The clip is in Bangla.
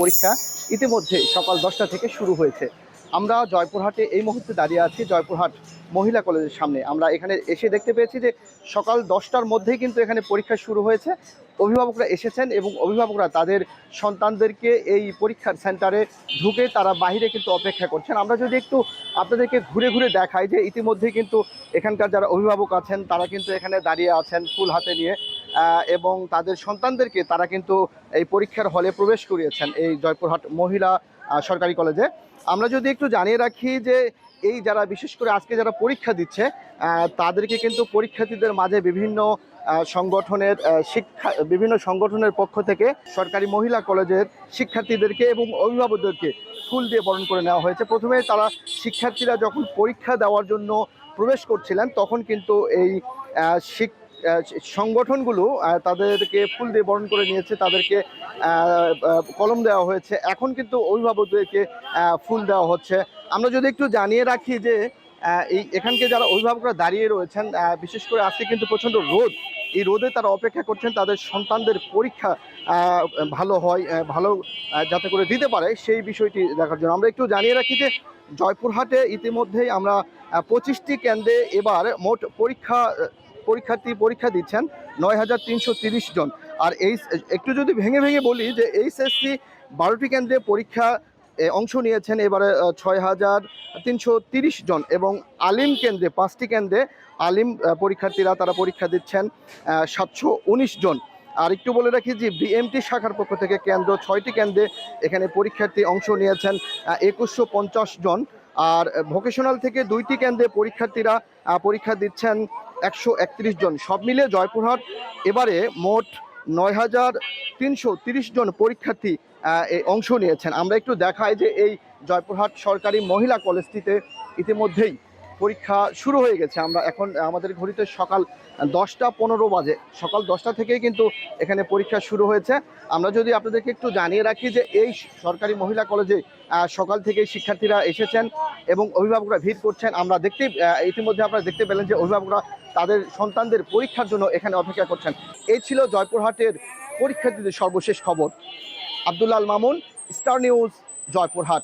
পরীক্ষা ইতিমধ্যে সকাল 10টা থেকে শুরু হয়েছে। আমরা জয়পুরহাটে এই মুহূর্তে দাঁড়িয়ে আছি জয়পুরহাট মহিলা কলেজের সামনে। আমরা এখানে এসে দেখতে পেয়েছি যে সকাল 10টার মধ্যেই কিন্তু এখানে পরীক্ষা শুরু হয়েছে। অভিভাবকরা এসেছেন এবং অভিভাবকরা তাদের সন্তানদেরকে এই পরীক্ষার সেন্টারে ঢুকে তারা বাহিরে কিন্তু অপেক্ষা করছেন। আমরা যদি একটু আপনাদেরকে ঘুরে ঘুরে দেখাই যে ইতিমধ্যেই কিন্তু এখানকার যারা অভিভাবক আছেন তারা কিন্তু এখানে দাঁড়িয়ে আছেন ফুল হাতে নিয়ে, এবং তাদের সন্তানদেরকে তারা কিন্তু এই পরীক্ষার হলে প্রবেশ করিয়েছেন এই জয়পুরহাট মহিলা সরকারি কলেজে। আমরা যদি একটু জানিয়ে রাখি যে এই যারা বিশেষ করে আজকে যারা পরীক্ষা দিচ্ছে তাদেরকে কিন্তু পরীক্ষার্থীদের মাঝে বিভিন্ন সংগঠনের পক্ষ থেকে সরকারি মহিলা কলেজের শিক্ষার্থীদেরকে এবং অভিভাবকদেরকে ফুল দিয়ে বরণ করে নেওয়া হয়েছে। প্রথমে তারা শিক্ষার্থীরা যখন পরীক্ষা দেওয়ার জন্য প্রবেশ করছিলেন তখন কিন্তু এই সংগঠনগুলো তাদেরকে ফুল দিয়ে বরণ করে নিয়েছে, তাদেরকে কলম দেওয়া হয়েছে। এখন কিন্তু অভিভাবকদেরকে ফুল দেওয়া হচ্ছে। আমরা যদি একটু জানিয়ে রাখি যে এখানকে যারা অভিভাবকরা দাঁড়িয়ে রয়েছেন, বিশেষ করে আজকে কিন্তু প্রচণ্ড রোদ, এই রোদে তারা অপেক্ষা করছেন তাদের সন্তানদের পরীক্ষা ভালো যাতে করে দিতে পারে সেই বিষয়টি দেখার জন্য। আমরা একটু জানিয়ে রাখি যে জয়পুরহাটে ইতিমধ্যেই আমরা 25টি কেন্দ্রে এবার মোট পরীক্ষার্থী পরীক্ষা দিচ্ছেন 9,330 জন। আর একটু যদি ভেঙে ভেঙে বলি যে এইচএসসি 12টি কেন্দ্রে পরীক্ষা অংশ নিয়েছেন এবারে 6,330 জন, এবং আলিম কেন্দ্রে 5টি কেন্দ্রে আলিম পরীক্ষার্থীরা তারা পরীক্ষা দিচ্ছেন 719 জন। আর একটু বলে রাখি যে বিএমটি শাখার পক্ষ থেকে 6টি কেন্দ্রে এখানে পরীক্ষার্থী অংশ নিয়েছেন 2,150 জন। আর ভোকেশনাল থেকে 2টি কেন্দ্রে পরীক্ষার্থীরা পরীক্ষা দিচ্ছেন 131 জন। সব মিলিয়ে জয়পুরহাট এবারে মোট 9,330 জন পরীক্ষার্থী অংশ নিয়েছেন। আমরা একটু দেখাই যে এই জয়পুরহাট সরকারি মহিলা কলেজটিতে ইতিমধ্যেই পরীক্ষা শুরু হয়ে গেছে। আমরা এখন আমাদের ঘড়িতে সকাল 10টা 15 বাজে, সকাল 10টা থেকেই কিন্তু এখানে পরীক্ষা শুরু হয়েছে। আমরা যদি আপনাদেরকে একটু জানিয়ে রাখি যে এই সরকারি মহিলা কলেজে সকাল থেকেই শিক্ষার্থীরা এসেছেন এবং অভিভাবকরা ভিড় করছেন। আমরা ইতিমধ্যে আপনারা দেখতে পেলেন যে অভিভাবকরা তাদের সন্তানদের পরীক্ষার জন্য এখানে অপেক্ষা করছেন। এই ছিল জয়পুরহাটের পরীক্ষার্থীদের সর্বশেষ খবর। Abdullah Al Mamun, star news, Joypurhat.